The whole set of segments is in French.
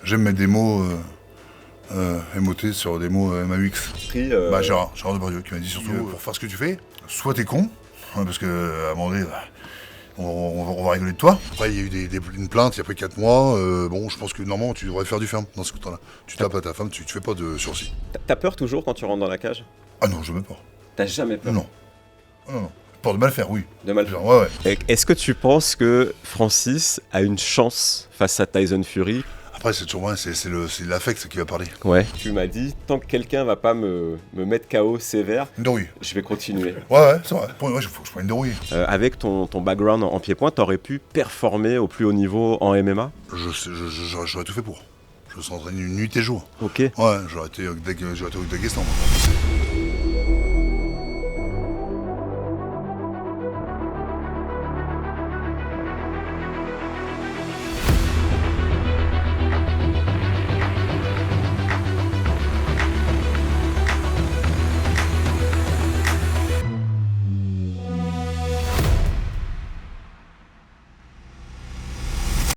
J'aime mettre des mots MOT sur des mots MAUX. Gérard Depardieu qui m'a dit surtout pour faire ce que tu fais, soit t'es con, hein, parce que à un moment donné, on va rigoler de toi. Après il y a eu une plainte il y a pris 4 mois, bon je pense que normalement tu devrais faire du ferme dans ce temps-là. Tu tapes à ta femme, tu fais pas de sursis. T'as peur toujours quand tu rentres dans la cage? Ah non, je veux pas. T'as jamais peur? Non. Non. Peur de mal faire, oui. De mal faire. Ouais. Est-ce que tu penses que Francis a une chance face à Tyson Fury? Après c'est toujours moi, c'est l'affect qui va parler. Ouais. Tu m'as dit, tant que quelqu'un va pas me mettre KO sévère, Une douille. je vais continuer. Ouais, c'est vrai. Pour moi, il faut que je prenne une douille. Avec ton background en pied-point, t'aurais pu performer au plus haut niveau en MMA? J'aurais tout fait pour. Je s'entraîne une nuit et jour. Ok. Ouais, j'aurais été au Daghestan.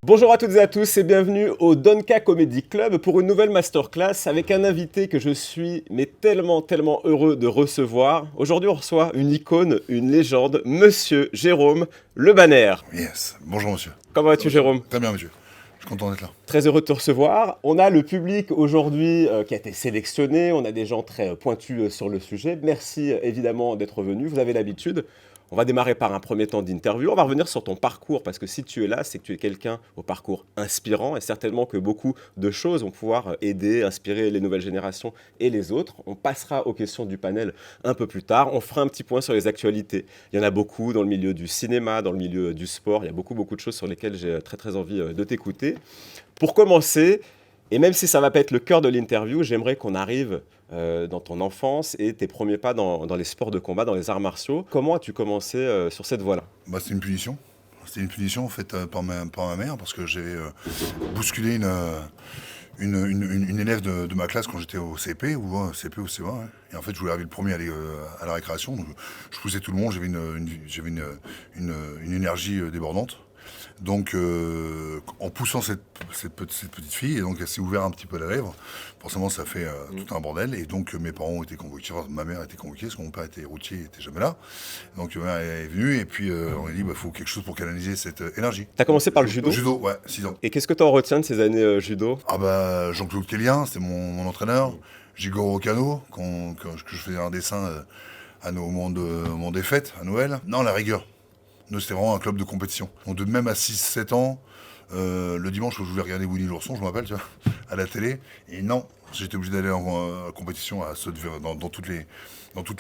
Bonjour à toutes et à tous et bienvenue au Donka Comedy Club pour une nouvelle masterclass avec un invité que je suis tellement heureux de recevoir. Aujourd'hui on reçoit une icône, une légende, Monsieur Jérôme Le Banner. Yes, bonjour monsieur. Comment vas-tu Jérôme? Très bien monsieur, je suis content d'être là. Très heureux de te recevoir. On a le public aujourd'hui qui a été sélectionné, on a des gens très pointus sur le sujet. Merci évidemment d'être venu, vous avez l'habitude. On va démarrer par un premier temps d'interview. On va revenir sur ton parcours parce que si tu es là, c'est que tu es quelqu'un au parcours inspirant et certainement que beaucoup de choses vont pouvoir aider, inspirer les nouvelles générations et les autres. On passera aux questions du panel un peu plus tard. On fera un petit point sur les actualités. Il y en a beaucoup dans le milieu du cinéma, dans le milieu du sport. Il y a beaucoup de choses sur lesquelles j'ai très envie de t'écouter. Pour commencer, et même si ça ne va pas être le cœur de l'interview, j'aimerais qu'on arrive dans ton enfance et tes premiers pas dans les sports de combat, dans les arts martiaux. Comment as-tu commencé sur cette voie-là? C'est une punition. C'était une punition faite par ma mère parce que j'ai bousculé une élève de ma classe quand j'étais au CP ou CP ou CE1. Ouais. Et en fait, je voulais arriver le premier à aller à la récréation. Donc, je poussais tout le monde, j'avais une énergie débordante. Donc, en poussant cette petite fille, et donc elle s'est ouverte un petit peu la lèvre, forcément ça fait tout un bordel. Et donc mes parents ont été convoqués, enfin, ma mère a été convoquée, parce que mon père était routier, il n'était jamais là. Donc ma mère est venue, et puis on a dit, il faut quelque chose pour canaliser cette énergie. Tu as commencé par le judo? Judo, ouais, 6 ans. Et qu'est-ce que tu en retiens de ces années judo? Jean-Claude Kellien, c'était mon entraîneur. Jigoro Kano, que je faisais un dessin au moment des fêtes, à Noël. Non, la rigueur. Nous, c'était vraiment un club de compétition. Donc, de même à 6-7 ans, le dimanche, je voulais regarder Winnie l'ourson, je me rappelle, tu vois, à la télé. Et non, j'étais obligé d'aller en compétition dans toutes les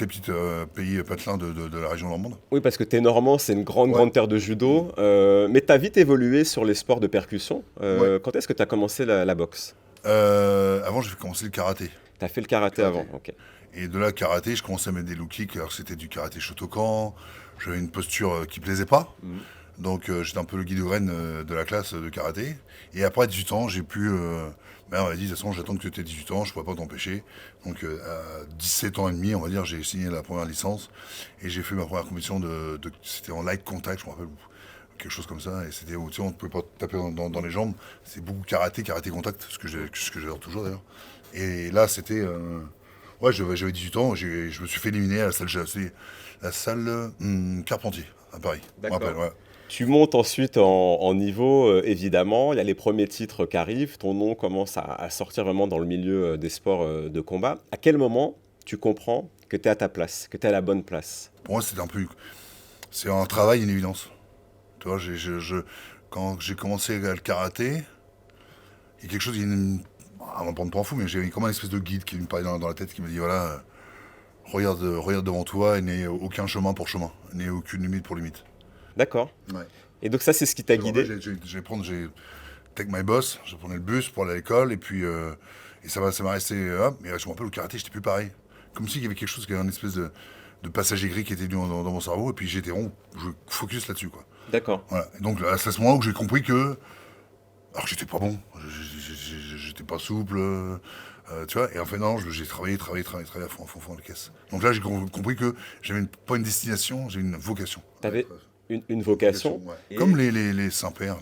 petites pays patelins de la région normande. Oui, parce que t'es normand, c'est une grande terre de judo. Mais tu as vite évolué sur les sports de percussion. Quand est-ce que tu as commencé la boxe? Avant, j'ai commencé le karaté. Tu as fait le karaté avant, ok. Et de là, karaté, je commençais à mettre des low kicks, alors que c'était du karaté Shotokan. J'avais une posture qui plaisait pas. Donc j'étais un peu le Guy de Rennes de la classe de karaté. Et après 18 ans, j'ai pu... on m'a dit, de toute façon, j'attends que tu aies 18 ans, je ne pourrais pas t'empêcher. Donc à 17 ans et demi, on va dire, j'ai signé la première licence. Et j'ai fait ma première compétition c'était en light contact, je me rappelle, quelque chose comme ça. Et c'était, tu sais, on ne pouvait pas taper dans les jambes. C'est beaucoup karaté contact, ce que j'adore toujours d'ailleurs. Et là, c'était... j'avais 18 ans, je me suis fait éliminer à la salle Carpentier, à Paris. D'accord. Je me rappelle, ouais. Tu montes ensuite en niveau, évidemment. Il y a les premiers titres qui arrivent. Ton nom commence à sortir vraiment dans le milieu des sports de combat. À quel moment tu comprends que tu es à ta place, que tu es à la bonne place? Pour moi, c'est un travail, une évidence. Tu vois, quand j'ai commencé le karaté, il y a quelque chose, on va prendre pour un fou, mais j'avais comme un espèce de guide qui me parlait dans la tête, qui me dit, voilà, regarde devant toi, et n'aie aucun chemin pour chemin, n'aie aucune limite pour limite. D'accord. Ouais. Et donc ça, c'est ce qui t'a guidé? J'ai take my boss, je prenais le bus pour aller à l'école, et puis et ça m'a resté, mais je me rappelle, au karaté, j'étais plus pareil. Comme s'il y avait quelque chose, qui avait une espèce de passager gris qui était venu dans mon cerveau, et puis je focus là-dessus, quoi. D'accord. Voilà. Et donc c'est à ce moment où j'ai compris que, alors que j'étais pas bon, j'étais pas souple, tu vois, et en fait non, j'ai travaillé à fond la caisse. Donc là j'ai compris que j'avais pas une destination, j'ai une vocation. T'avais une vocation. Ouais. Comme les Saint-Père,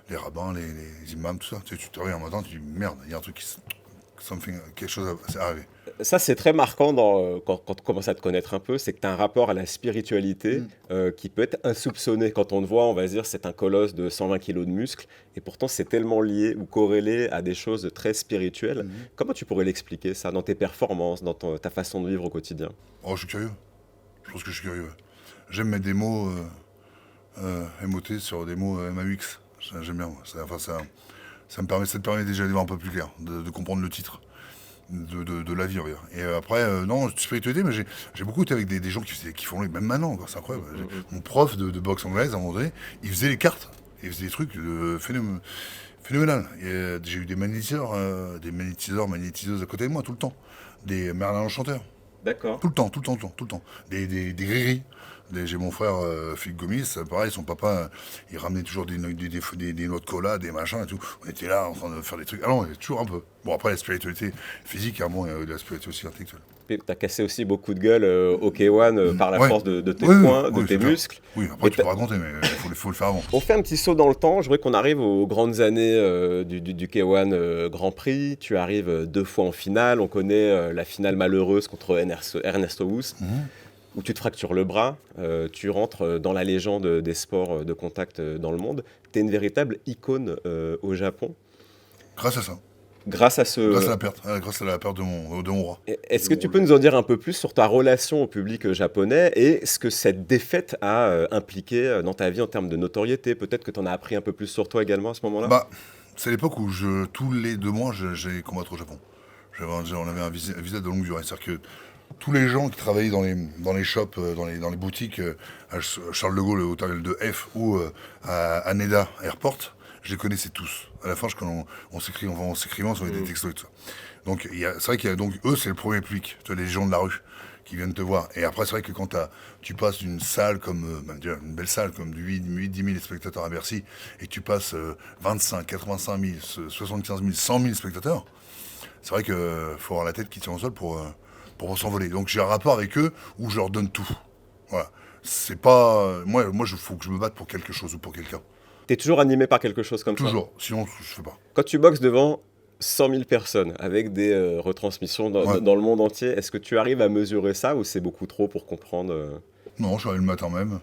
les rabbins, les imams, tout ça. Tu te réveilles un matin, tu dis merde, il y a un truc quelque chose s'est arrivé. Ça, c'est très marquant quand tu commences à te connaître un peu, c'est que tu as un rapport à la spiritualité qui peut être insoupçonné. Quand on te voit, on va se dire c'est un colosse de 120 kilos de muscles, et pourtant c'est tellement lié ou corrélé à des choses très spirituelles. Comment tu pourrais l'expliquer ça dans tes performances, dans ta façon de vivre au quotidien? Oh, je suis curieux. Je pense que je suis curieux. Ouais. J'aime mettre des mots émotés sur des mots MAUX. J'aime bien. Moi. Ça me permet déjà d'y voir un peu plus clair, de comprendre le titre. De la vie, on va dire. Et après, non, spiritualité, mais j'ai beaucoup été avec des gens qui font même maintenant, quoi, c'est incroyable. Mon prof de boxe anglaise, à un moment donné, il faisait les cartes, il faisait des trucs phénoménal. J'ai eu des magnétiseuses à côté de moi tout le temps, des Merlin l'Enchanteur, D'accord. tout le temps, tout le temps, tout le temps, des gris-gris. J'ai mon frère Philippe Gomis, pareil, son papa, il ramenait toujours des noix de cola, des machins et tout. On était là en train de faire des trucs. Ah non, il y a toujours un peu. Bon, après, la spiritualité physique, hein, bon, il y a la spiritualité aussi intellectuelle. Tu as cassé aussi beaucoup de gueule au K1 par la Ouais. force de tes Oui, poings, de oui, tes c'est clair. muscles. Oui, après, Et tu peux raconter, mais il faut le faire avant. On fait un petit saut dans le temps. Je voudrais qu'on arrive aux grandes années du K1 Grand Prix. Tu arrives 2 fois en finale. On connaît la finale malheureuse contre Ernesto Wust, où tu te fractures le bras. Tu rentres dans la légende des sports de contact dans le monde. Tu es une véritable icône au Japon. Grâce à ça. Grâce à ce... Grâce à la perte de mon roi. Est-ce que tu peux nous en dire un peu plus sur ta relation au public japonais et ce que cette défaite a impliqué dans ta vie en termes de notoriété? Peut-être que tu en as appris un peu plus sur toi également à ce moment-là? Bah, c'est l'époque où tous les 2 mois, j'allais combattre au Japon. On avait un visa de longue durée. C'est-à-dire que tous les gens qui travaillaient dans les shops, dans les boutiques, à Charles de Gaulle, au hôtel de F ou à Haneda Airport, je les connaissais tous. À la fin, quand on s'écrivait, on s'envoyait des textos et tout ça. Donc, c'est vrai qu'il y a donc eux, c'est le premier public, tu vois, les gens de la rue qui viennent te voir. Et après, c'est vrai que quand tu passes d'une salle comme, une belle salle comme 8-10 000 spectateurs à Bercy, et que tu passes 25, 85 000, 75 000, 100 000 spectateurs, c'est vrai qu'il faut avoir la tête qui tient au sol pour s'envoler. Donc j'ai un rapport avec eux où je leur donne tout. Voilà. C'est pas. Moi, il faut que je me batte pour quelque chose ou pour quelqu'un. Tu es toujours animé par quelque chose comme ça? Toujours. Sinon, je fais pas. Quand tu boxes devant 100 000 personnes avec des retransmissions dans le monde entier, est-ce que tu arrives à mesurer ça ou c'est beaucoup trop pour comprendre Non, je suis arrivé le matin même.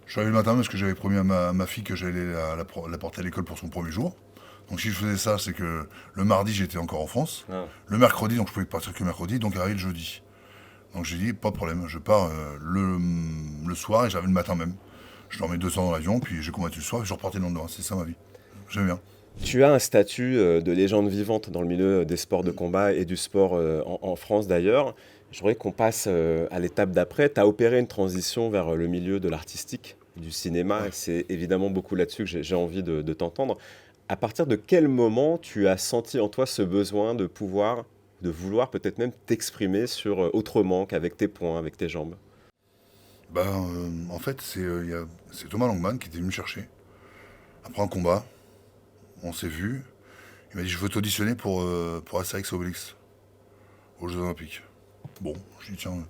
Je suis arrivé le matin parce que j'avais promis à ma fille que j'allais la porter à l'école pour son premier jour. Donc si je faisais ça, c'est que le mardi, j'étais encore en France. Ah. Le mercredi, donc je pouvais partir que mercredi, donc arrivé le jeudi. Donc j'ai dit, pas de problème, je pars le soir et j'arrive le matin même. Je dormais 2 heures dans l'avion, puis j'ai combattu le soir et je repartais le lendemain. C'est ça ma vie. J'aime bien. Tu as un statut de légende vivante dans le milieu des sports de combat et du sport en France d'ailleurs. Je voudrais qu'on passe à l'étape d'après. Tu as opéré une transition vers le milieu de l'artistique, du cinéma, et c'est évidemment beaucoup là-dessus que j'ai envie de t'entendre. À partir de quel moment tu as senti en toi ce besoin de vouloir peut-être même t'exprimer sur autrement qu'avec tes poings, avec tes jambes? En fait, c'est Thomas Langman qui était venu me chercher. Après un combat, on s'est vu. Il m'a dit, je veux t'auditionner pour Astérix et Obélix aux Jeux Olympiques. Bon, je dis tiens,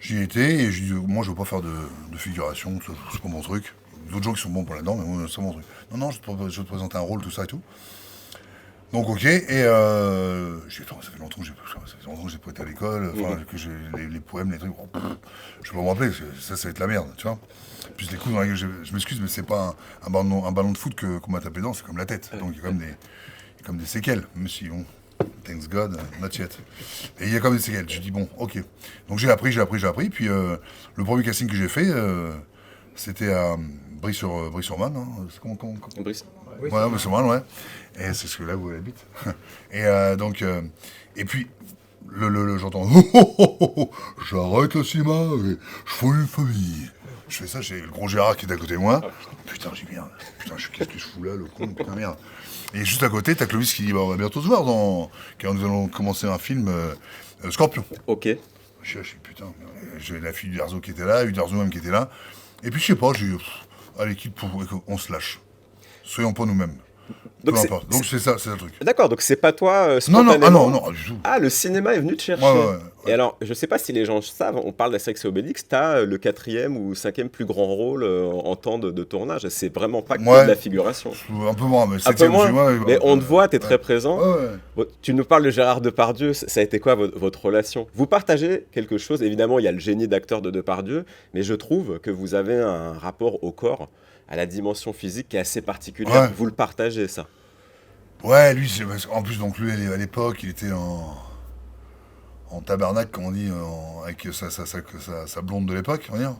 j'y ai été et je dis, moi je veux pas faire de figuration, c'est pas mon truc. D'autres gens qui sont bons pour là-dedans, mais moi c'est pas mon truc. Non, je vais te présenter un rôle, tout ça et tout. Donc ok, et j'ai dit, attends, ça fait longtemps que j'ai pas été à l'école, que j'ai les poèmes, les trucs, je vais pas me rappeler, ça va être la merde, tu vois. Puis les coups dans la gueule, je m'excuse, mais c'est pas un ballon de foot qu'on m'a tapé dedans, c'est comme la tête. Donc il y a comme des séquelles, même si bon, thanks God, not yet. Et il y a comme des séquelles, je dis bon, ok. Donc j'ai appris, puis le premier casting que j'ai fait, c'était à Brie-sur-Marne, hein. C'est comment Brice? Ouais, Brie-sur-Marne, ouais. Et c'est ce que là où elle habite. Et donc, et puis, j'entends j'arrête le cinéma, et je fous une famille. Je fais ça, j'ai le gros Gérard qui est à côté de moi. Putain, j'ai merde. Putain, qu'est-ce que je fous là, le con, putain, merde. Et juste à côté, t'as Clovis qui dit, bah, on va bientôt se voir car nous allons commencer un film Scorpion. Ok. Je suis putain, j'ai la fille d'Uderzo qui était là, Uderzo même qui était là. Et puis, je sais pas, j'ai dit, allez, quitte on se lâche. Soyons pas nous-mêmes. Peu Donc c'est, importe. Donc c'est ça le truc. d'accord, donc c'est pas toi Non, non, spontanément. non, du tout. Ah, le cinéma est venu te chercher. Ouais, ouais, Et alors, je sais pas si les gens savent, on parle d'Astérix et Obélix, t'as le quatrième ou cinquième plus grand rôle en temps de tournage. C'est vraiment pas que de la Ouais, figuration. un peu moins, mais Un peu 7e, moins, moi, mais on te voit, t'es très ouais. présent. Ouais, ouais. Bon, tu nous parles de Gérard Depardieu, ça a été quoi votre relation? Vous partagez quelque chose, évidemment, il y a le génie d'acteur de Depardieu, mais je trouve que vous avez un rapport au corps, à la dimension physique qui est assez particulière. Ouais, Vous le partagez, ça. ouais, lui, en plus, donc lui, à l'époque, il était en tabarnak, comme on dit, avec sa blonde de l'époque, on va dire.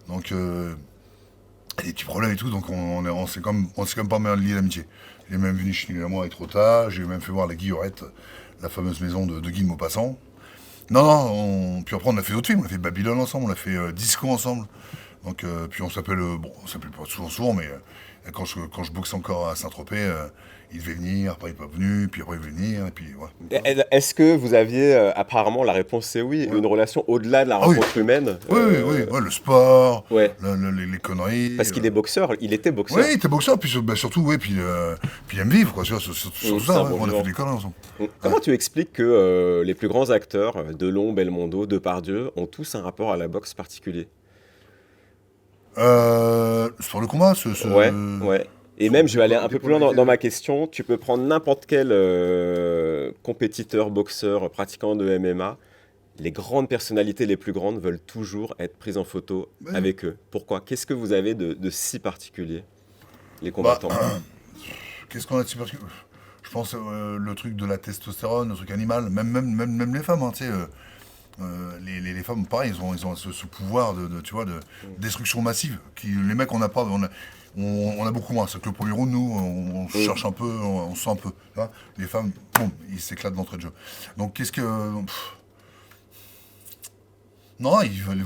Donc, il y a des petits problèmes et tout, donc on s'est comme pas mal lié d'amitié. Il est même venu chez nous à moi avec Rota, j'ai même fait voir la Guillerette, la fameuse maison de Guy de Maupassant. Non, non, puis après on a fait d'autres films, on a fait Babylone ensemble, on a fait Disco ensemble. Donc, puis on s'appelle, bon, on s'appelle pas souvent, mais quand je boxe encore à Saint-Tropez, il devait venir, après il n'est pas venu, puis après il veut venir, et puis ouais. Est-ce que vous aviez, apparemment la réponse c'est oui, Ouais. une relation au-delà de la Ah oui, rencontre humaine? oui, oui, oui, ouais, le sport, Ouais, les conneries. parce qu'il est boxeur, il était Oui, boxeur. il était boxeur, puis bah, surtout, oui, puis il aime vivre, quoi, tu vois, sur C'est ça, un ouais, bon on a fait vivant. des conneries ensemble. Ouais. Comment tu expliques que les plus grands acteurs, Delon, Belmondo, Depardieu, ont tous un rapport à la boxe particulier? Sur le combat, Ouais, ouais. Et sur même, je vais aller un des peu plus loin polarités. dans ma question. Tu peux prendre n'importe quel compétiteur, boxeur, pratiquant de MMA. Les grandes personnalités les plus grandes veulent toujours être prises en photo Ouais. avec eux. Pourquoi? Qu'est-ce que vous avez de si particulier, les Bah, combattants? qu'est-ce qu'on a de si particulier? Je pense le truc de la testostérone, le truc animal, même les femmes, hein, tu sais, les femmes, pareil, ils ont ce pouvoir tu vois, de destruction massive. Les mecs, on n'a pas, on a beaucoup moins. C'est que le premier round, nous, on cherche un peu, on sent un peu. Tu vois. Les femmes, boum, ils s'éclatent d'entrée de jeu. Donc, qu'est-ce que. Non, ils veulent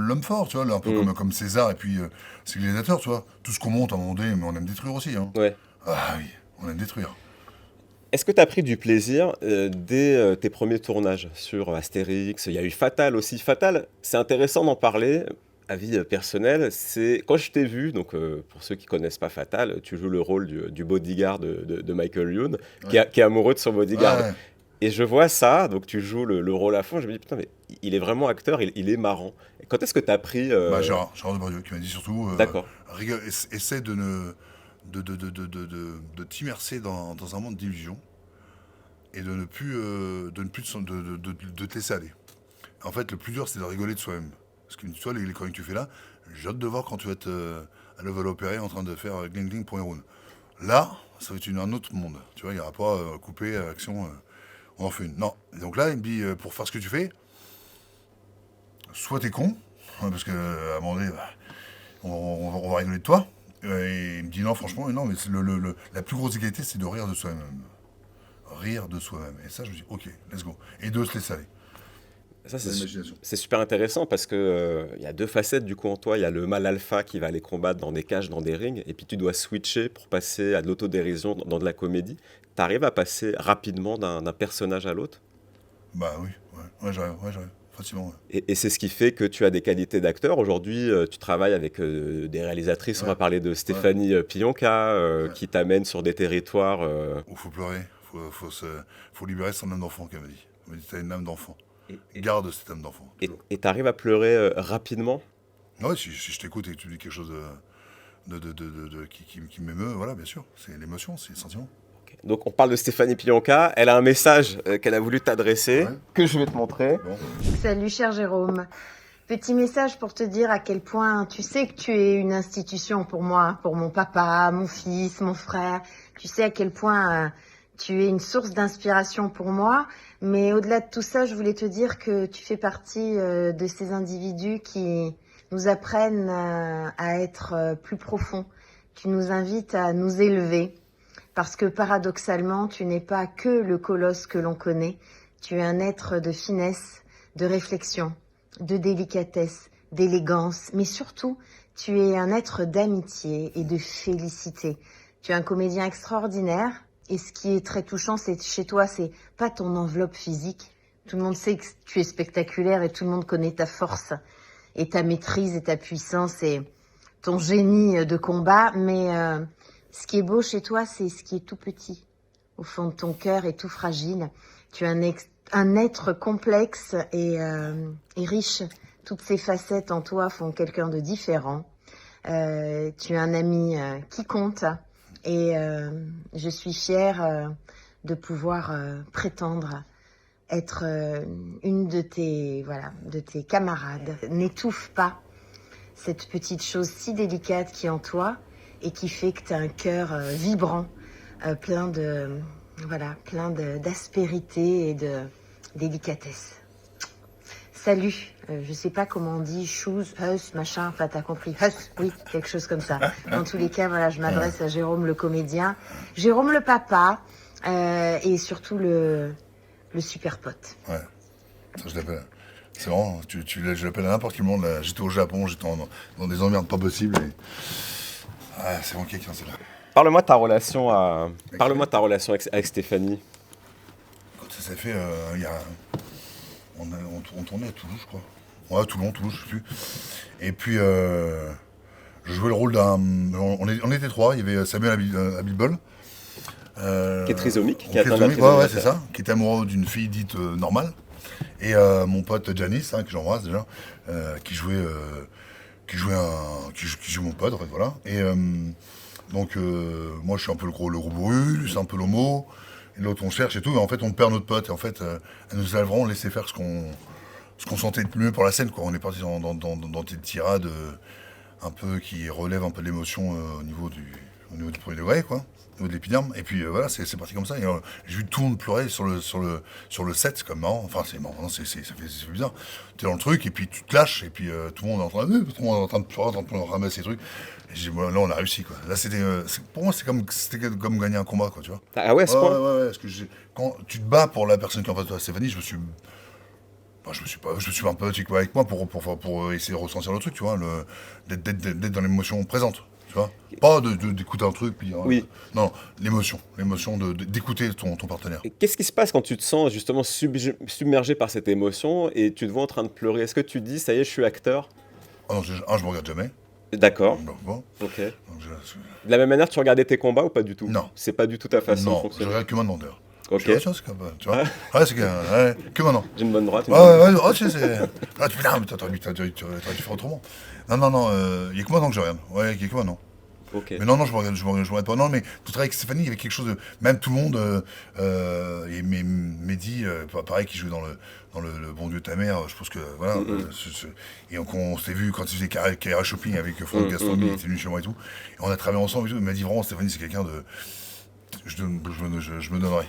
l'homme fort, tu vois, là, un peu Mm. comme César et puis ses gladiateurs, tu vois. Tout ce qu'on monte à un moment donné, mais on aime détruire aussi. Hein. Ouais. Ah oui, on aime détruire. Est-ce que tu as pris du plaisir dès tes premiers tournages sur Astérix? Il y a eu Fatal aussi. Fatal, c'est intéressant d'en parler. Avis personnel, c'est quand je t'ai vu, donc pour ceux qui connaissent pas Fatal, tu joues le rôle du bodyguard de Michael Youn, Ouais. qui est amoureux de son bodyguard. Ouais. Et je vois ça, donc tu joues le rôle à fond, je me dis putain, mais il est vraiment acteur, il est marrant. Et quand est-ce que tu as pris. Bah, Gérard Depardieu qui m'a dit surtout, D'accord. essaie de t'immerser dans un monde d'illusions et de ne plus, de te laisser aller. En fait, le plus dur, c'est de rigoler de soi-même. Parce que toi, les conneries que tu fais là, j'ai hâte de voir quand tu vas être à Leval Opéré en train de faire gling gling pour une round. Là, ça va être un autre monde. Tu vois, il n'y aura pas coupé, action, on en fait une. Non. Et donc là, il me dit, pour faire ce que tu fais, soit t'es con, hein, parce qu'à un moment donné, bah, on va rigoler de toi. Et il me dit non, franchement, non, mais la plus grosse égalité, c'est de rire de soi-même. Rire de soi-même. Et ça, je me dis, ok, let's go. Et de se laisser aller. Ça, C'est l'imagination. c'est super intéressant parce que il y a deux facettes du coup en toi. Il y a le mâle alpha qui va aller combattre dans des cages, dans des rings, et puis tu dois switcher pour passer à de l'autodérision dans de la comédie. Tu arrives à passer rapidement d'un personnage à l'autre, Bah oui, ouais, j'arrive, facilement. Ouais. et c'est ce qui fait que tu as des qualités d'acteur. Aujourd'hui, tu travailles avec des réalisatrices. On Ouais, va parler de ouais, Stéphanie Pionka ouais. qui t'amène sur des territoires. Oh, faut pleurer, faut libérer son âme d'enfant, qu'elle m'a dit. Elle m'a dit, t'as une âme d'enfant. Et Garde cette âme d'enfant, toujours. tu arrives à pleurer rapidement. Ouais, si je t'écoute et que tu dis quelque chose qui m'émeut, voilà, bien sûr. C'est l'émotion, c'est le sentiment. Donc on parle de Stéphanie Pionka. Elle a un message qu'elle a voulu t'adresser, Ouais. que je vais te montrer. Bon. Salut cher Jérôme. Petit message pour te dire à quel point tu sais que tu es une institution pour moi, pour mon papa, mon fils, mon frère. Tu sais à quel point tu es une source d'inspiration pour moi. Mais au-delà de tout ça, je voulais te dire que tu fais partie de ces individus qui nous apprennent à être plus profonds. Tu nous invites à nous élever. Parce que paradoxalement, tu n'es pas que le colosse que l'on connaît. Tu es un être de finesse, de réflexion, de délicatesse, d'élégance, mais surtout, tu es un être d'amitié et de félicité. Tu es un comédien extraordinaire, et ce qui est très touchant, c'est chez toi, c'est pas ton enveloppe physique. Tout le monde sait que tu es spectaculaire et tout le monde connaît ta force et ta maîtrise et ta puissance et ton génie de combat, mais Ce qui est beau chez toi, c'est ce qui est tout petit. Au fond de ton cœur et tout fragile. Tu es un être complexe et riche. Toutes ces facettes en toi font quelqu'un de différent. Tu es un ami qui compte. Et je suis fière de pouvoir prétendre être une de tes camarades. N'étouffe pas cette petite chose si délicate qui est en toi et qui fait que tu as un cœur vibrant, plein d'aspérité et de délicatesse. Salut, je sais pas comment on dit, shoes, hus, machin, enfin t'as compris, hus, oui, quelque chose comme ça. Dans tous les cas, voilà, je m'adresse à Jérôme le comédien, Jérôme le papa et surtout le super pote. Ouais, ça je l'appelle. C'est vraiment, je l'appelle à n'importe quel moment. J'étais au Japon, j'étais dans des emmerdes pas possibles. C'est vraiment quelqu'un, c'est là. Parle-moi de ta relation avec Stéphanie. Quand ça s'est fait, on tournait à Toulouse, je crois. Ouais, Toulouse, je sais plus. Et puis, je jouais le rôle d'un. On était trois, il y avait Samuel Abitbol. Qui est trisomique, qui est trisomique, ouais, c'est ça. Qui était amoureux d'une fille dite normale. Et mon pote Janice, que j'embrasse déjà, qui joue mon pote, en fait, voilà. Et donc, moi, je suis un peu le gros bourru, lui, c'est un peu l'homo. Et l'autre, on cherche et tout. Et en fait, on perd notre pote. Et en fait, elle nous a vraiment laissé faire ce qu'on sentait de mieux pour la scène, quoi. On est parti dans des tirades un peu qui relèvent un peu de l'émotion au niveau du premier degré, quoi. Au niveau de l'épiderme. Et puis voilà, c'est parti comme ça. Et j'ai vu tout le monde pleurer sur le set, c'est comme marrant. Enfin, c'est marrant, ça fait bizarre. T'es dans le truc et puis tu te lâches et puis tout le monde est en train de pleurer, en train de ramasser les trucs. Et j'ai dit, voilà, là on a réussi, quoi. Là pour moi c'était comme gagner un combat, quoi, tu vois. Ah ouais, à ce point. Ouais, parce que quand tu te bats pour la personne qui est en face de toi, Stéphanie, je me suis un peu avec moi pour essayer de ressentir le truc, tu vois, d'être dans l'émotion présente. Tu vois, pas d'écouter un truc, puis oui. Non, l'émotion d'écouter ton partenaire. Et qu'est-ce qui se passe quand tu te sens justement submergé par cette émotion et tu te vois en train de pleurer? Est-ce que tu te dis, ça y est, je suis acteur? Non, je me regarde jamais. D'accord. Bon. Ok. De la même manière, tu regardais tes combats ou pas du tout? Non. C'est pas du tout ta façon de fonctionner? Non, je regarde que maintenant d'ailleurs. Ok. Tu vois. Ouais, c'est que maintenant. J'ai une bonne droite. Ouais, tu sais, ah, putain, mais t'aurais dû faire autrement. Non, il y a que maintenant que je regarde. Ouais, il y a que maintenant. Ok. Mais non, je me regarde pas. Non, mais tout travail avec Stéphanie, il y avait quelque chose de. Même tout le monde. Et Mehdi, pareil, qui jouait dans le Bon Dieu ta mère, je pense que. Voilà. Et on s'était vu quand il faisait Carrera Shopping avec Franck Gastambide, il était venu chez moi et tout. Et on a travaillé ensemble et tout. Il m'a dit vraiment, Stéphanie, c'est quelqu'un de. Je me donnerais.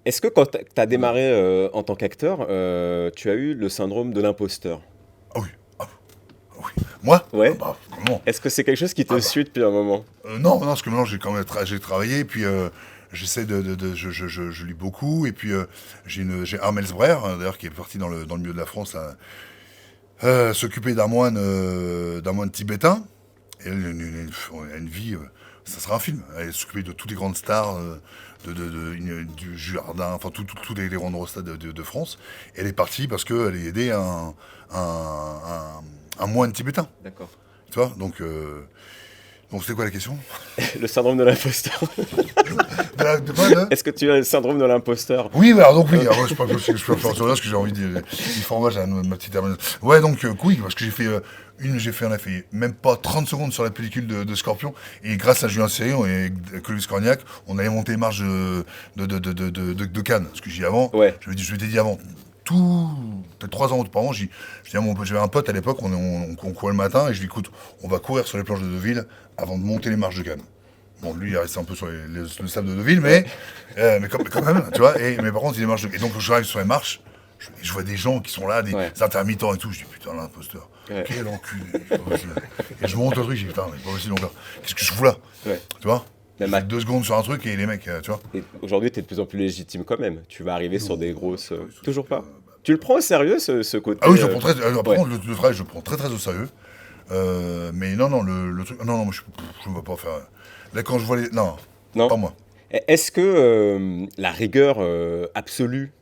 Est-ce que quand tu as démarré en tant qu'acteur, tu as eu le syndrome de l'imposteur? Ah oui. Moi? Ouais. Comment? Est-ce que c'est quelque chose qui te suit depuis un moment? Non, parce que maintenant j'ai quand même j'ai travaillé, puis j'essaie je lis beaucoup, et puis j'ai Armel Sbrer, d'ailleurs, qui est parti dans le milieu de la France, s'occuper d'un moine tibétain. Et elle a une vie, ça sera un film. Elle s'occupait de toutes les grandes stars du jardin, enfin tous les grands stars de France. Et elle est partie parce qu'elle a aidé un moine tibétain. D'accord. Tu vois, donc c'est quoi la question? Le syndrome de l'imposteur. Est-ce que tu as le syndrome de l'imposteur? Oui, alors donc oui, alors, je peux faire sur là parce que j'ai envie de formage à ma petite terminale. Ouais, donc oui, parce que on a fait même pas 30 secondes sur la pellicule de Scorpion, et grâce à Julien Serry et Clovis Cornillac, on allait monter les marches de Cannes. Ce que j'ai dit avant, ouais. je t'ai dit avant. Peut-être 3 ans auparavant, j'avais un pote à l'époque, on courait le matin, et je lui dis, écoute, on va courir sur les planches de Deauville avant de monter les marches de Cannes. Bon, lui, il est resté un peu sur le sable de Deauville, mais quand même, tu vois. Mais par contre, il marches et donc, j'arrive sur les marches, je vois des gens qui sont là, des intermittents et tout. Je dis, putain, l'imposteur, quel enculé. Et je monte le truc, je dis, putain, mais pas possible encore. Qu'est-ce que je fous là? Tu vois? Je fais 2 secondes sur un truc et les mecs, tu vois. Et aujourd'hui, tu es de plus en plus légitime quand même. Tu vas arriver sur des grosses. Toujours pas? Tu le prends au sérieux, ce côté? Ah oui, je le prends très. Par contre, le travail, je le prends très très au sérieux. Mais non, le truc. Non, moi, je ne vais pas faire. Là, quand je vois les. Non, pas moi. Est-ce que la rigueur absolue,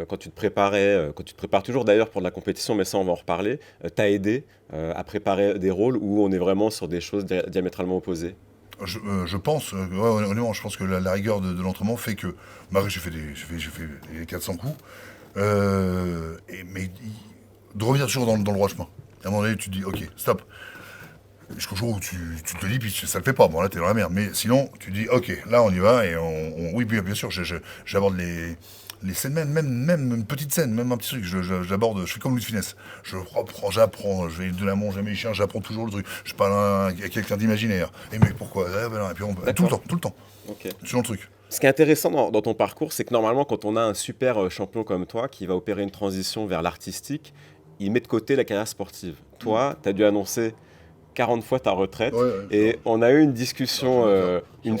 quand tu te prépares toujours d'ailleurs pour de la compétition, mais ça, on va en reparler, t'a aidé à préparer des rôles où on est vraiment sur des choses diamétralement opposées? Je pense, honnêtement, je pense que la rigueur de l'entraînement fait que. Bah, j'ai fait les 400 coups. Mais de revenir toujours dans le droit chemin. À un moment donné, tu te dis, ok, stop. Jusqu'au jour où tu te dis, puis ça le fait pas. Bon, là, t'es dans la merde. Mais sinon, tu te dis, ok, là, on y va. Et oui, bien sûr, j'aborde les scènes, même une petite scène, même un petit truc. J'aborde, je fais comme Louis de Funès. Je reprends, j'apprends. Je vais de l'amont, jamais les chiens, j'apprends toujours le truc. Je parle à quelqu'un d'imaginaire. Et mais pourquoi? Et puis tout le temps. Ok. Toujours le truc. Ce qui est intéressant dans ton parcours, c'est que normalement, quand on a un super champion comme toi qui va opérer une transition vers l'artistique, il met de côté la carrière sportive. Toi, tu as dû annoncer 40 fois ta retraite. Et on a eu une discussion, une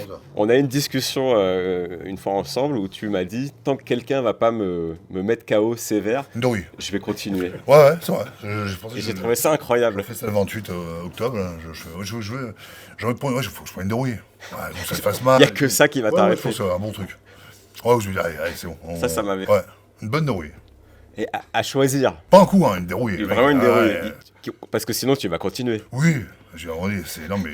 fois ensemble où tu m'as dit, tant que quelqu'un va pas me mettre KO sévère, je vais continuer. Ouais, c'est vrai. Et j'ai trouvé ça incroyable. J'ai fait ça le 28 octobre. J'ai envie de prendre. Il faut que je prenne une dérouillée. Que ça se fasse mal. Il n'y a que ça qui va t'arrêter. Je pense que c'est un bon truc. Ouais, je vais dire, allez, c'est bon. Ça m'avait. Ouais, une bonne dérouille. Et à choisir. Pas un coup, une dérouille. Vraiment une dérouille. Parce que sinon, tu vas continuer. Oui, non, mais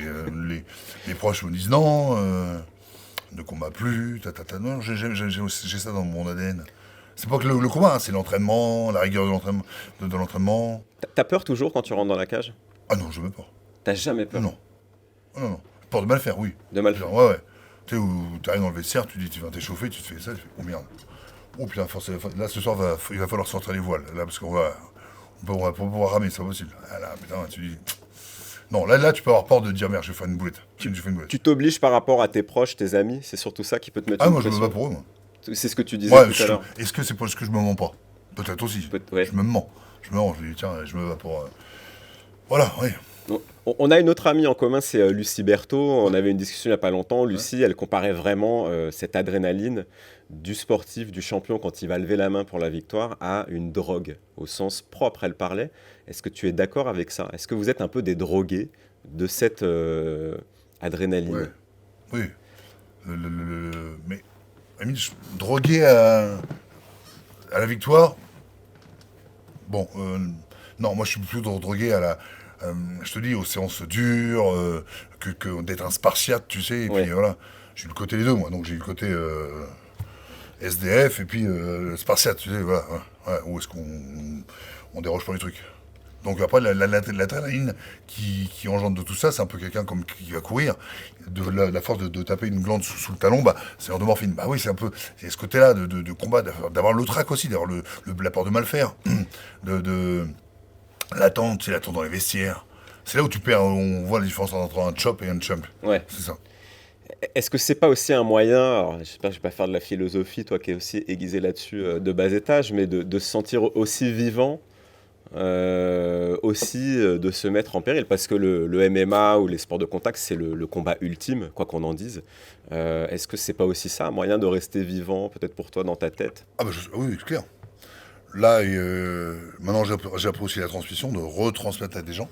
les proches me disent non, ne combat plus, Non, j'ai ça dans mon ADN. C'est pas que le combat, c'est l'entraînement, la rigueur de l'entraînement. T'as peur toujours quand tu rentres dans la cage? Ah non, jamais peur. T'as jamais peur? Non. Peur de mal faire, oui. De mal faire. Ouais. Tu sais, où t'arrives dans le vestiaire, tu dis, tu vas t'échauffer, tu te fais ça, tu fais, oh merde. Oh putain, là ce soir, il va falloir sortir les voiles, là, parce qu'on va pouvoir ramer, c'est pas possible. Ah là, putain, tu dis... Non, là, tu peux avoir peur de dire, merde, je vais faire une boulette. Tu t'obliges par rapport à tes proches, tes amis, c'est surtout ça qui peut te mettre une pression. Moi, je me bats pour eux, moi. C'est ce que tu disais tout à l'heure. Est-ce que c'est parce que je me mens pas? Peut-être aussi. Ouais. Je me mens, je dis, tiens, je me bats pour... Voilà, oui. On a une autre amie en commun, c'est Lucie Berthaud. On avait une discussion il n'y a pas longtemps. Lucie, elle comparait vraiment cette adrénaline du sportif, du champion, quand il va lever la main pour la victoire, à une drogue, au sens propre, elle parlait. Est-ce que tu es d'accord avec ça? Est-ce que vous êtes un peu des drogués de cette adrénaline? Ouais. Oui. Mais, Amine, drogué à la victoire, bon, non, moi je suis plutôt drogué à la... je te dis, aux séances dures, que d'être un spartiate, tu sais, et puis voilà. J'ai eu le côté des deux, moi, donc j'ai eu le côté SDF et puis spartiate, tu sais, voilà. Où est-ce qu'on déroge pas les trucs. Donc après, l'adrénaline qui engendre de tout ça, c'est un peu quelqu'un comme qui va courir, de la force de taper une glande sous le talon, c'est l'endomorphine. Bah oui, c'est un peu, c'est ce côté-là de combat, d'avoir le trac aussi, d'avoir la peur de mal faire, l'attente, tu sais, l'attente dans les vestiaires. C'est là où tu perds, on voit la différence entre un chop et un chump. Ouais. C'est ça. Est-ce que c'est pas aussi un moyen, alors j'espère que je vais pas faire de la philosophie, toi qui es aussi aiguisé là-dessus de bas étage, mais de se sentir aussi vivant, aussi de se mettre en péril, parce que le MMA ou les sports de contact, c'est le combat ultime, quoi qu'on en dise. Est-ce que c'est pas aussi ça, un moyen de rester vivant, peut-être pour toi, dans ta tête? Oui, c'est clair. Là, maintenant, j'ai appris aussi la transmission, de retransmettre à des gens.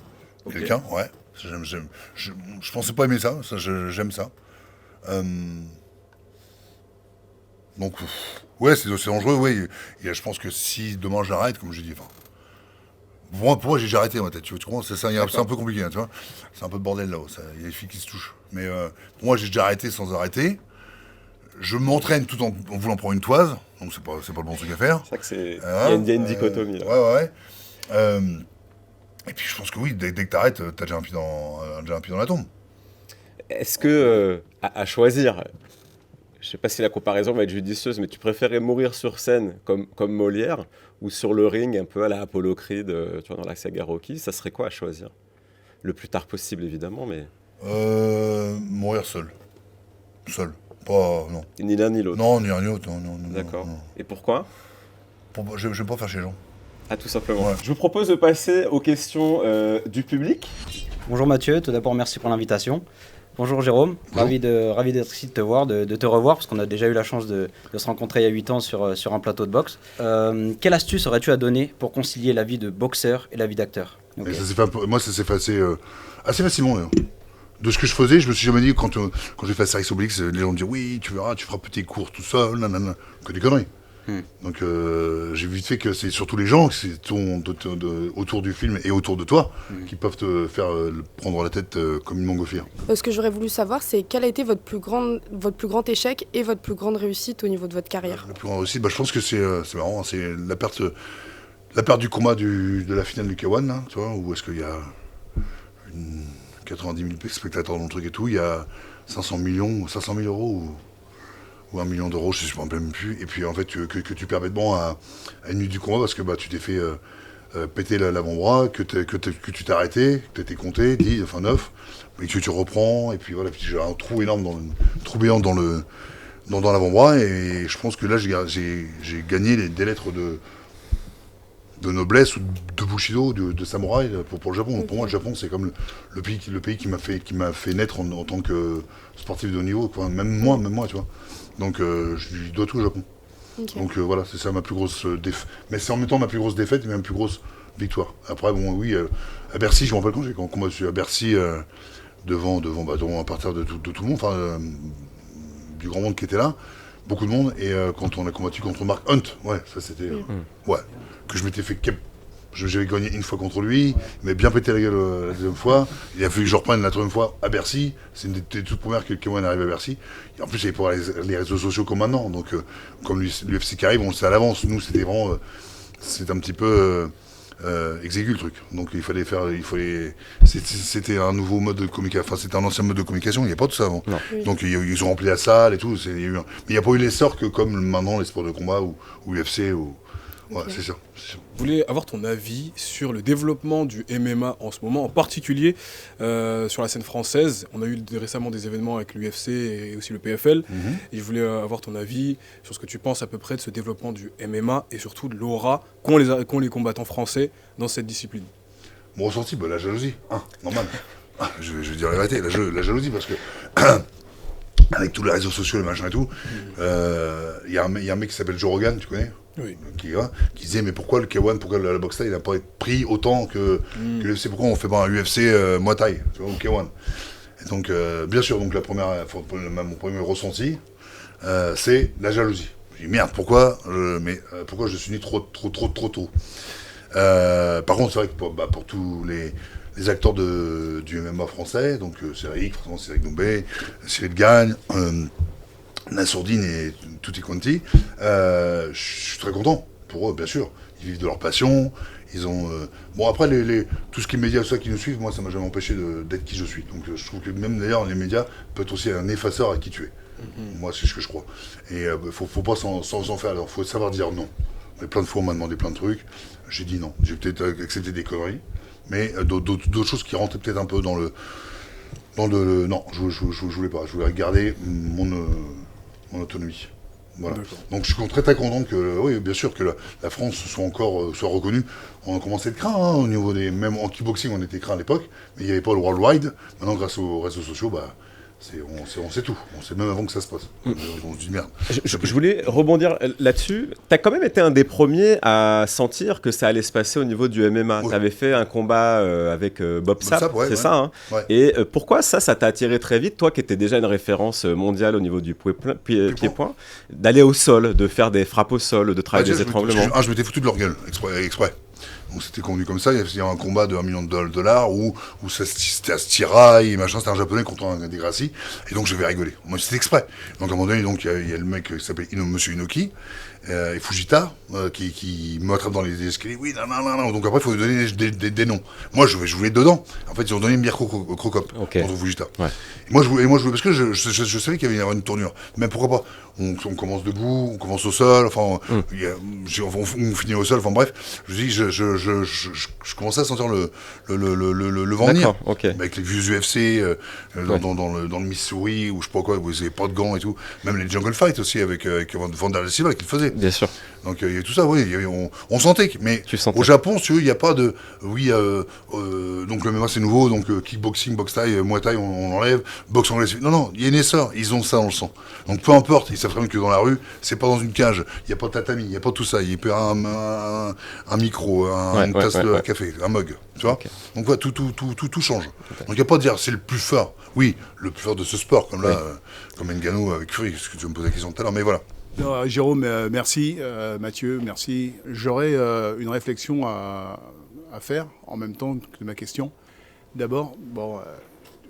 Okay. Quelqu'un, ouais. Je pensais pas aimer ça, j'aime ça. Donc, ouais, c'est dangereux, oui. Et je pense que si demain j'arrête, comme je dis, pour moi, j'ai arrêté ma tête, tu vois, c'est un peu compliqué, hein, tu vois. C'est un peu de bordel là-haut, il y a des filles qui se touchent. Mais pour moi, j'ai déjà arrêté sans arrêter. Je m'entraîne tout en voulant prendre une toise, donc c'est pas le bon truc à faire. C'est vrai que il y a une dichotomie là. Ouais. Et puis je pense que oui, dès que t'arrêtes, t'as déjà un pied dans la tombe. Est-ce que, à choisir, je sais pas si la comparaison va être judicieuse, mais tu préférais mourir sur scène comme Molière ou sur le ring un peu à la Apollo Creed, tu vois, dans la saga Rocky? Ça serait quoi à choisir? Le plus tard possible évidemment, mais... Mourir seul. Seul. Pas... Non. Ni l'un ni l'autre. Non, ni l'un ni l'autre, non. D'accord. Non. Et pourquoi? J'aime pas faire chez les gens. Ah, tout simplement. Ouais. Je vous propose de passer aux questions du public. Bonjour Mathieu, tout d'abord merci pour l'invitation. Bonjour Jérôme, ravi d'être ici, de te voir, de te revoir, parce qu'on a déjà eu la chance de se rencontrer il y a 8 ans sur un plateau de boxe. Quelle astuce aurais-tu à donner pour concilier la vie de boxeur et la vie d'acteur? Okay. Moi, ça s'est fait assez facilement. D'ailleurs. De ce que je faisais, je me suis jamais dit, quand j'ai fait Astérix Obélix, les gens me disaient, oui, tu verras, tu feras petit cours tout seul, nanana, que des conneries. Donc j'ai vite fait que c'est surtout les gens qui sont autour du film et autour de toi qui peuvent te faire prendre la tête comme une montgolfière. Ce que j'aurais voulu savoir, c'est quel a été votre plus grand échec et votre plus grande réussite au niveau de votre carrière. La plus grande réussite, je pense que c'est marrant, c'est la perte du combat de la finale du K1, là, tu vois, où est-ce qu'il y a 90 000 spectateurs dans le truc et tout, il y a 500 000 euros ou 1 million d'euros, je ne me rappelle même plus, et puis en fait que tu perds bêtement à une nuit du combat parce que tu t'es fait péter l'avant-bras, que tu t'es arrêté, que tu étais compté, 10, enfin 9, et que tu reprends, et puis voilà, puis j'ai un trou énorme, trou béant dans l'avant-bras, et je pense que là j'ai gagné des lettres de noblesse ou de Bushido, de samouraï pour le Japon. Donc pour moi, le Japon, c'est comme le pays qui m'a fait naître en tant que sportif de haut niveau, quoi. Même moi, tu vois. Donc je lui dois tout au Japon. Okay. Donc voilà, c'est ça ma plus grosse défaite. Mais c'est en même temps ma plus grosse défaite et ma plus grosse victoire. Après, bon, oui, à Bercy, je me rappelle quand j'ai combattu à Bercy, devant à partir de tout le monde, enfin, du grand monde qui était là, beaucoup de monde, et quand on a combattu contre Mark Hunt, ouais, ça c'était... ouais, que je m'étais fait... J'avais gagné une fois contre lui, il m'avait bien pété la gueule la deuxième fois, il a fallu que je reprenne la troisième fois à Bercy, c'est une des toutes premières que le K1 arrive à Bercy, et en plus il n'y avait pas les réseaux sociaux comme maintenant, donc comme l'UFC qui arrive, on le sait à l'avance, nous c'était vraiment... c'est un petit peu... exécute le truc, donc c'était un nouveau mode de communication, enfin c'était un ancien mode de communication, il n'y a pas tout ça avant. Oui. Donc ils ont rempli la salle et tout, mais il n'y a pas eu l'essor que comme maintenant les sports de combat ou l'UFC ou... Ouais, okay. C'est sûr. Je voulais avoir ton avis sur le développement du MMA en ce moment, en particulier sur la scène française. On a eu récemment des événements avec l'UFC et aussi le PFL. Et je voulais avoir ton avis sur ce que tu penses à peu près de ce développement du MMA et surtout de l'aura qu'ont les combattants français dans cette discipline. Mon ressenti, la jalousie, normal. Je vais dire la vérité, la jalousie, parce que avec tous les réseaux sociaux, le machin et tout, y a un mec qui s'appelle Joe Rogan, tu connais ? Oui. Qui disait mais pourquoi le K1, pourquoi la boxe thaï il n'a pas été pris autant que l'UFC, pourquoi on fait pas un UFC Muay Thai, tu vois, au K1. Et donc bien sûr, donc mon premier ressenti c'est la jalousie. Je dis merde, pourquoi je suis né trop tôt. Par contre c'est vrai que pour tous les acteurs du MMA français, donc Cédric Doumbé, Cyril Gagne, Nassourdine et tutti quanti, je suis très content pour eux, bien sûr. Ils vivent de leur passion, ils ont... Bon, après, tout ce qui est médias, ça qui nous suivent, moi, ça m'a jamais empêché d'être qui je suis. Donc je trouve que même d'ailleurs, les médias peut être aussi un effaceur à qui tu es. Moi, c'est ce que je crois. Et faut pas s'en faire, alors faut savoir dire non. Mais plein de fois, on m'a demandé plein de trucs, j'ai dit non. J'ai peut-être accepté des conneries, mais d'autres choses qui rentraient peut-être un peu dans le... Non, je voulais pas, je voulais garder mon autonomie. Voilà. Donc je suis très content que, oui, bien sûr, que la France soit reconnue. On a commencé à être craint, au niveau des... Même en kickboxing, on était craint à l'époque, mais il n'y avait pas le worldwide. Maintenant, grâce aux réseaux sociaux, on sait tout. On sait même avant que ça se passe. On se dit merde. Je voulais rebondir là-dessus. Tu as quand même été un des premiers à sentir que ça allait se passer au niveau du MMA. Ouais. Tu avais fait un combat avec Bob Sapp, c'est ça, hein, ouais. Et pourquoi ça t'a attiré très vite, toi qui étais déjà une référence mondiale au niveau du pied-point, d'aller au sol, de faire des frappes au sol, de travailler des étranglements? Je m'étais foutu de leur gueule, exprès. Donc c'était convenu comme ça, il y avait un combat de $1 million où c'était à Stirai, machin, c'était un japonais contre un des Gracie, et donc je vais rigoler. Moi c'était exprès. Donc à un moment donné, il y a le mec qui s'appelle Monsieur Inoki, et Fujita, qui m'attrape dans les escaliers, oui, non. Donc après il faut lui donner des noms. Moi je voulais être dedans. En fait ils ont donné Mirko Krokop contre Fujita. Ouais. Et moi je voulais, parce que je savais qu'il y avait une tournure. Mais pourquoi pas, on commence debout, on commence au sol, enfin on finit au sol, enfin bref, je dis je commençais à sentir le vent venir. Okay. Avec les vieux UFC dans le Missouri ou je sais pas quoi, où ils n'avaient pas de gants et tout. Même les Jungle Fight aussi avec Vander Silva qui le faisait. Bien sûr. Donc il y avait tout ça, oui, on sentait. Mais au Japon, si tu veux, il n'y a pas de... Oui, donc le MMA c'est nouveau, donc kickboxing, boxe thaï, muay thai, on enlève, boxe anglaise... Non, il y a une essor, ils ont ça dans le sang. Donc peu importe, ils savent très bien que dans la rue, c'est pas dans une cage, il n'y a pas de tatami, il n'y a pas tout ça, il y a un micro, une tasse de café, un mug, tu vois. Okay. Donc voilà, tout change. Okay. Donc il n'y a pas de dire c'est le plus fort. Oui, le plus fort de ce sport, comme là, comme Ngannou avec Fury, ce que tu me posais la question tout à l'heure, mais voilà. Non, Jérôme, merci. Mathieu, merci. J'aurais une réflexion à faire en même temps que ma question. D'abord,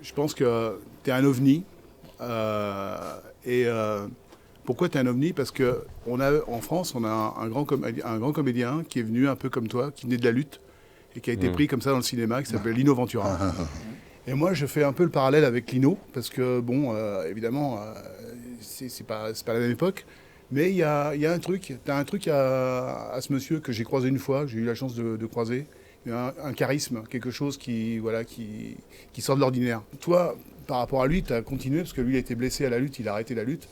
je pense que tu es un ovni. Pourquoi tu es un ovni? Parce qu'en France, on a un grand comédien qui est venu un peu comme toi, qui venait de la lutte et qui a été pris comme ça dans le cinéma, qui s'appelle Lino Ventura. Et moi, je fais un peu le parallèle avec Lino, parce que, évidemment, c'est pas la même époque. Mais il y a un truc, tu as un truc à ce monsieur que j'ai croisé une fois, que j'ai eu la chance de croiser. Il y a un charisme, quelque chose qui sort de l'ordinaire. Toi, par rapport à lui, tu as continué, parce que lui, il a été blessé à la lutte, il a arrêté la lutte.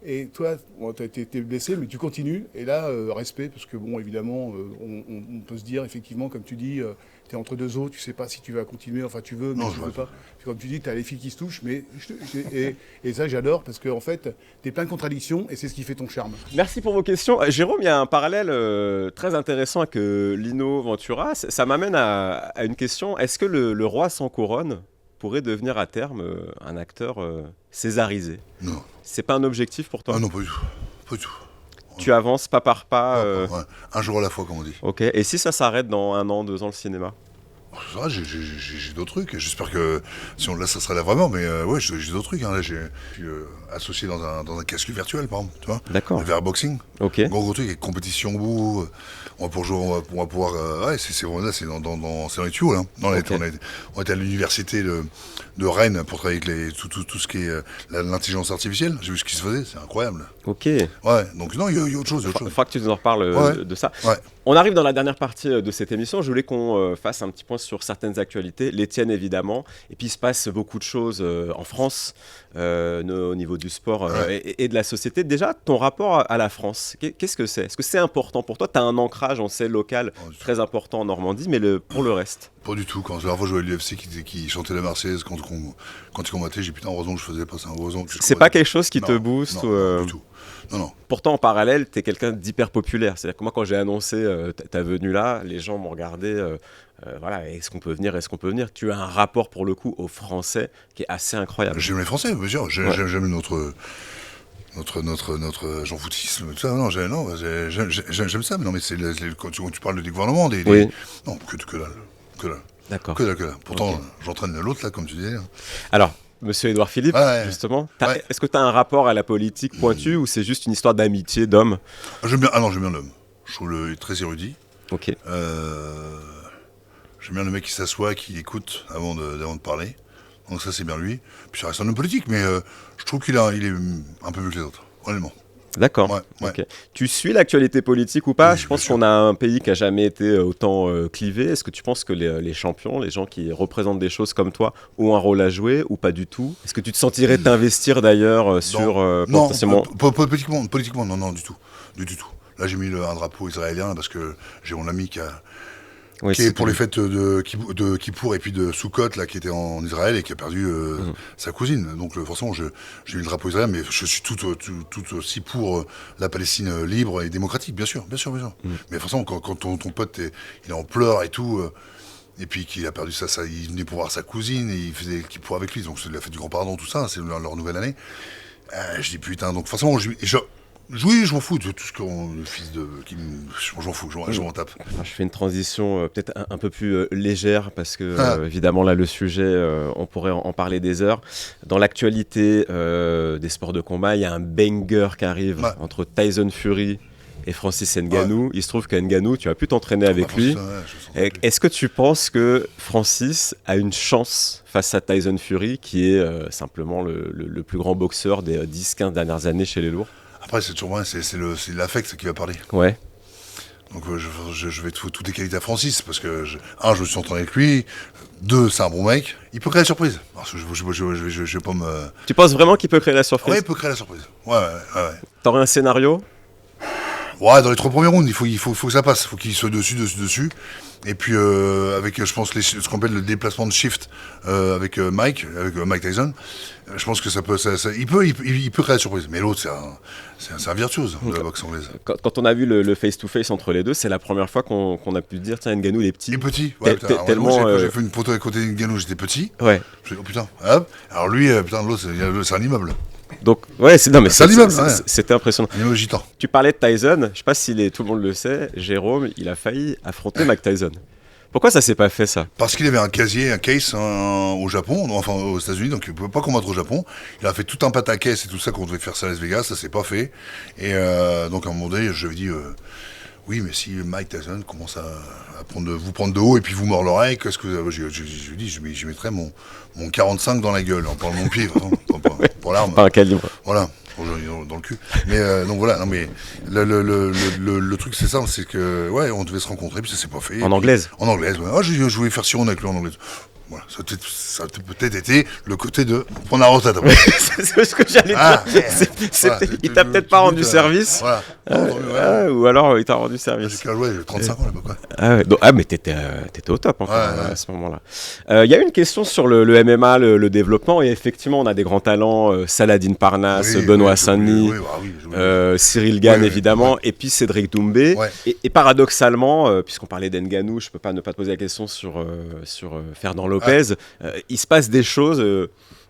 Et toi, tu as été blessé, mais tu continues. Et là, respect, parce que, évidemment, on peut se dire, effectivement, comme tu dis, tu es entre deux eaux, tu sais pas si tu vas continuer, enfin, tu veux, mais tu veux pas. Puis, comme tu dis, tu as les filles qui se touchent, et ça, j'adore, parce qu'en fait, tu es plein de contradictions, et c'est ce qui fait ton charme. Merci pour vos questions. Jérôme, il y a un parallèle très intéressant avec Lino Ventura. Ça m'amène à une question. Est-ce que le roi sans couronne pourrait devenir à terme un acteur césarisé? Non. C'est pas un objectif pour toi? Ah non, pas du tout. Pas du tout. Tu avances pas par pas. Ouais. Un jour à la fois, comme on dit. Ok. Et si ça s'arrête dans 1 an, 2 ans, le cinéma? Ça, j'ai d'autres trucs. J'espère que si on le laisse, ça sera là vraiment. Mais ouais, j'ai d'autres trucs. Là, je suis associé dans un casque virtuel, par exemple. Tu vois. D'accord. Le VR-boxing. Ok. Gros truc avec compétition au bout. On va pouvoir. Ouais, c'est vraiment là, c'est dans les tuyaux, là. On était à l'université de Rennes pour travailler avec tout ce qui est l'intelligence artificielle. J'ai vu ce qui se faisait, c'est incroyable. Ok. Ouais, donc non, il y a autre chose. Il faudra que tu nous en reparles de ça. Ouais. On arrive dans la dernière partie de cette émission. Je voulais qu'on fasse un petit point sur certaines actualités, les tiennes évidemment. Et puis il se passe beaucoup de choses en France, au niveau du sport et de la société. Déjà, ton rapport à la France, qu'est-ce que c'est? Est-ce que c'est important pour toi? Tu as un ancrage, on sait, local très important en Normandie, mais pour le reste? Pas du tout. Quand la dernière fois je jouais à l'UFC qui chantait la Marseillaise quand il combattait, j'ai putain, heureusement que je faisais pas ça. C'est pas quelque chose qui te booste? Non, du tout. Non. Pourtant, en parallèle, tu es quelqu'un d'hyper populaire. C'est-à-dire que moi, quand j'ai annoncé ta venue là, les gens m'ont regardé. Voilà, est-ce qu'on peut venir? Tu as un rapport, pour le coup, aux Français qui est assez incroyable. J'aime les Français, bien sûr. J'aime notre Jean Foutisme, tout ça. Non, j'aime ça. Mais non, mais quand tu parles des gouvernements, oui. Non, que dalle. D'accord. Que dalle. Pourtant, j'entraîne l'autre, là, comme tu disais. Alors, monsieur Édouard Philippe, justement, est-ce que tu as un rapport à la politique pointu ou c'est juste une histoire d'amitié, d'homme? J'aime bien l'homme. Je trouve le très érudit. Ok. J'aime bien le mec qui s'assoit, qui écoute avant de parler. Donc ça, c'est bien lui. Puis ça reste un homme politique, mais je trouve qu'il est un peu mieux que les autres, honnêtement. D'accord. Ouais. Okay. Tu suis l'actualité politique ou pas? Oui, je pense qu'on a un pays qui n'a jamais été autant clivé. Est-ce que tu penses que les champions, les gens qui représentent des choses comme toi, ont un rôle à jouer ou pas du tout? Est-ce que tu te sentirais t'investir d'ailleurs sur potentiellement... Politiquement, non, du tout. Là, j'ai mis un drapeau israélien parce que j'ai mon ami qui est pour les fêtes de Kippour et puis de Sukkot, là, qui était en Israël et qui a perdu sa cousine. Donc forcément, j'ai mis le drapeau israélien, mais je suis tout aussi pour la Palestine libre et démocratique, bien sûr. Mais forcément, quand ton pote il est en pleurs et tout, et puis qu'il a perdu il venait pour voir sa cousine et il faisait le Kippour avec lui, donc c'est la fête du grand pardon, tout ça, c'est leur nouvelle année. Je dis putain, donc forcément, oui, je m'en fous de tout ce qu'on le fils de qui j'en fous, je m'en tape. Je fais une transition peut-être un peu plus légère parce que évidemment là le sujet on pourrait en parler des heures. Dans l'actualité des sports de combat, il y a un banger qui arrive entre Tyson Fury et Francis Ngannou. Il se trouve qu'à Ngannou, tu as pu t'entraîner avec lui. Est-ce que tu penses que Francis a une chance face à Tyson Fury qui est simplement le plus grand boxeur des 10-15 dernières années chez les lourds? Après, c'est toujours vrai, c'est l'affect qui va parler. Ouais. Donc je vais toutes les qualités à Francis, parce que, je me suis entraîné avec lui, 2, c'est un bon mec, il peut créer la surprise. Alors, je vais pas me... Tu penses vraiment qu'il peut créer la surprise? Ouais, il peut créer la surprise. Ouais. T'aurais un scénario? Ouais, dans les 3 premiers rounds, il faut que ça passe, il faut qu'il soit dessus. Et puis avec, je pense, ce qu'on appelle le déplacement de shift avec Mike Tyson, je pense que il peut créer la surprise. Mais l'autre, c'est un virtuose de la boxe anglaise. Quand on a vu le face-to-face entre les deux, c'est la première fois qu'on a pu dire, tiens, Ngannou, il est petit. Il est petit, ouais, tellement... J'ai fait une photo à côté de Ngannou, j'étais petit. Ouais. Je me suis dit, oh putain, hop. Alors lui, l'autre, c'est un immeuble. Donc, ouais, non, mais C'est un immeuble, ouais. c'était impressionnant. Un immeuble gitan. Tu parlais de Tyson, je sais pas si tout le monde le sait, Jérôme, il a failli affronter Mike Tyson. Pourquoi ça s'est pas fait, ça? Parce qu'il avait un case au Japon, enfin aux États-Unis, donc il ne pouvait pas combattre au Japon. Il a fait tout un pataquès et tout ça qu'on devait faire ça à Las Vegas, ça s'est pas fait. Et donc à un moment donné, je lui ai dit oui, mais si Mike Tyson commence à vous prendre de haut et puis vous mord l'oreille, qu'est-ce que je lui ai dit, je mettrais mon 45 dans la gueule, en parlant de mon pied, pour l'arme. Pas un calibre. Voilà. Dans le cul. Mais donc voilà, non mais le truc c'est ça, c'est que ouais, on devait se rencontrer, puis ça s'est pas fait. En anglaise. En anglaise, ouais. Ah, je voulais faire Siron avec lui en anglaise. Voilà, ça a peut-être été le côté de prendre la retraite après. C'est ce que j'allais dire. Il t'a peut-être pas rendu service. Voilà. Ou alors il t'a rendu service. J'ai 35 ans là-bas, quoi. Mais t'étais au top encore à ce moment-là. Il y a une question sur le MMA, le développement, et effectivement on a des grands talents, Saladin Parnasse, Benoît Saint-Denis, Cyril Gane évidemment, et puis Cédric Doumbé. Ouais. Et paradoxalement, puisqu'on parlait d'Ngannou, je peux pas ne pas te poser la question sur Fernand Lopez. Il se passe des choses.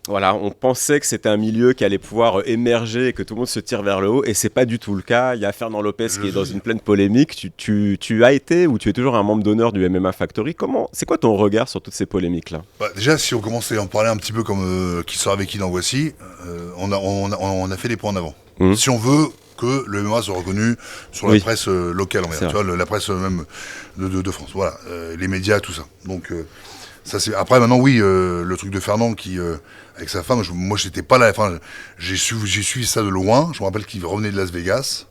Voilà, on pensait que c'était un milieu qui allait pouvoir émerger et que tout le monde se tire vers le haut, et c'est pas du tout le cas. Il y a Fernand Lopez qui est dans une pleine polémique. Tu as été ou tu es toujours un membre d'honneur du MMA Factory. C'est quoi ton regard sur toutes ces polémiques-là? Déjà, si on commençait à en parler un petit peu comme qui sort avec qui dans Voici, on a fait des points en avant. Si on veut que le MMA soit reconnu sur la presse locale, tu vois, la presse même de France, voilà, les médias, tout ça. Donc ça c'est. Après maintenant oui, le truc de Fernand qui avec sa femme, moi j'étais pas là. Enfin, j'ai suivi ça de loin. Je me rappelle qu'il revenait de Las Vegas,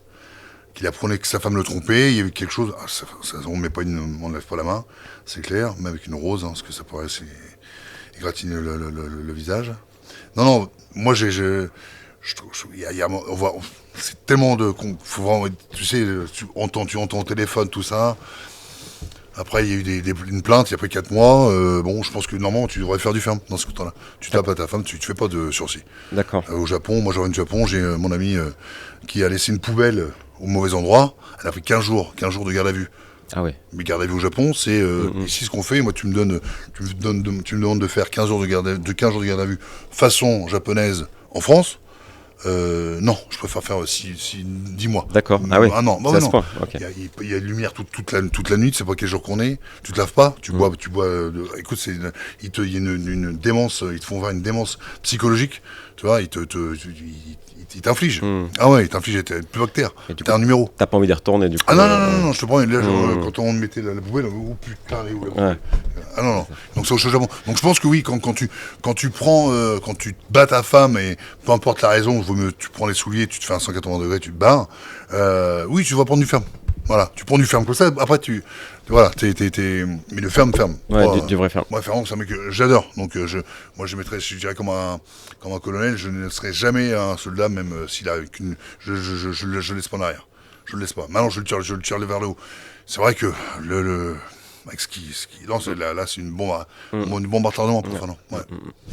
qu'il apprenait que sa femme le trompait. Il y avait quelque chose. On ne lève pas la main, c'est clair, mais avec une rose, parce que ça pourrait égratigner le visage. Non, moi c'est tellement faut vraiment, tu sais, tu entends au téléphone tout ça. Après, il y a eu une plainte, il y a pris 4 mois. Je pense que normalement, tu devrais faire du ferme dans ce temps-là. Tu tapes à ta femme, tu fais pas de sursis. D'accord. Au Japon, moi, je reviens du Japon, j'ai mon ami qui a laissé une poubelle au mauvais endroit. Elle a pris 15 jours de garde à vue. Ah ouais. Mais garde à vue au Japon, c'est ici ce qu'on fait. Moi, tu me demandes de faire 15 jours de garde à vue façon japonaise en France. Non, je préfère faire 10 mois. D'accord. Ah oui. Un an. C'est à ce point. Okay. Il y a de lumière toute la nuit. Tu sais pas quel jour qu'on est. Tu te laves pas. Tu bois. Écoute, il y a une démence. Ils te font voir une démence psychologique. Tu vois, il t'inflige. Ah ouais, il t'inflige. T'es plus bactère. T'es un numéro. T'as pas envie d'y retourner du coup. Ah non, je te prends. Là, quand on mettait la poubelle, oh putain, elle est où la poubelle. Ah non. Donc c'est au Japon. Donc je pense que oui, quand tu te bats ta femme, et peu importe la raison, tu prends les souliers, tu te fais un 180 degrés, tu te bats. Oui, tu vas prendre du ferme. Voilà, tu prends du ferme comme ça. Après voilà, mais le ferme. Ouais, du vrai ferme. Moi, ferme, c'est un mec que j'adore. Donc moi, je dirais comme un colonel, je ne serai jamais un soldat, même s'il a je laisse pas en arrière. Je le laisse pas. Maintenant, je le tire vers le haut. C'est vrai que avec ce qui lance, là, c'est une bombe à retardement pour Fernand. Ouais.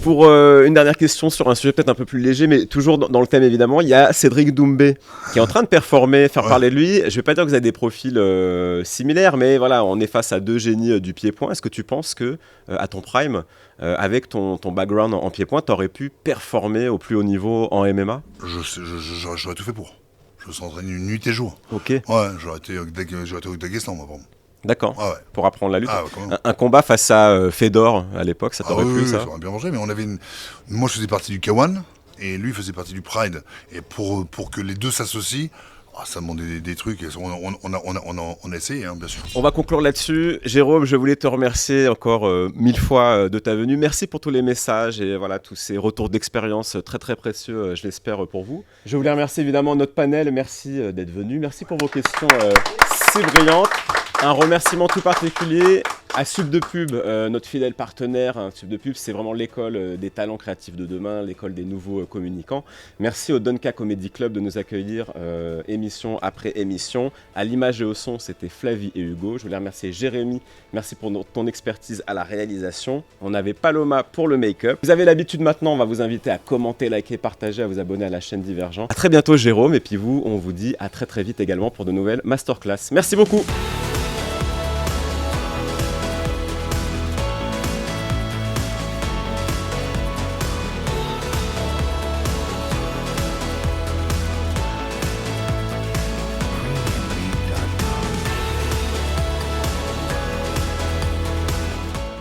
Pour une dernière question sur un sujet peut-être un peu plus léger, mais toujours dans le thème évidemment, il y a Cédric Doumbé qui est en train de performer, faire parler de lui. Je vais pas dire que vous avez des profils similaires, mais voilà, on est face à deux génies du pied-point. Est-ce que tu penses que à ton prime, avec ton background en pied-point, tu aurais pu performer au plus haut niveau en MMA? J'aurais tout fait pour. Je s'entraîne une nuit et jour. Ok. Ouais, j'aurais été au Daghestan, moi, vraiment. D'accord, pour apprendre la lutte. Ouais, un combat face à Fedor à l'époque, ça t'aurait plu, ça? Ça aurait bien mangé, mais on avait moi je faisais partie du K1 et lui faisait partie du Pride. Et pour que les deux s'associent, ça demandait des trucs. On a essayé, bien sûr. On va conclure là-dessus. Jérôme, je voulais te remercier encore 1000 fois de ta venue. Merci pour tous les messages et voilà, tous ces retours d'expérience très très précieux, je l'espère, pour vous. Je voulais remercier évidemment notre panel. Merci d'être venu. Merci pour vos questions si brillantes. Un remerciement tout particulier à Sub de Pub, notre fidèle partenaire. Sub de Pub, c'est vraiment l'école des talents créatifs de demain, l'école des nouveaux communicants. Merci au Donka Comedy Club de nous accueillir émission après émission. À l'image et au son, c'était Flavie et Hugo. Je voulais remercier Jérémy. Merci pour ton expertise à la réalisation. On avait Paloma pour le make-up. Vous avez l'habitude maintenant, on va vous inviter à commenter, liker, partager, à vous abonner à la chaîne Divergent. À très bientôt Jérôme, et puis vous, on vous dit à très très vite également pour de nouvelles masterclass. Merci beaucoup.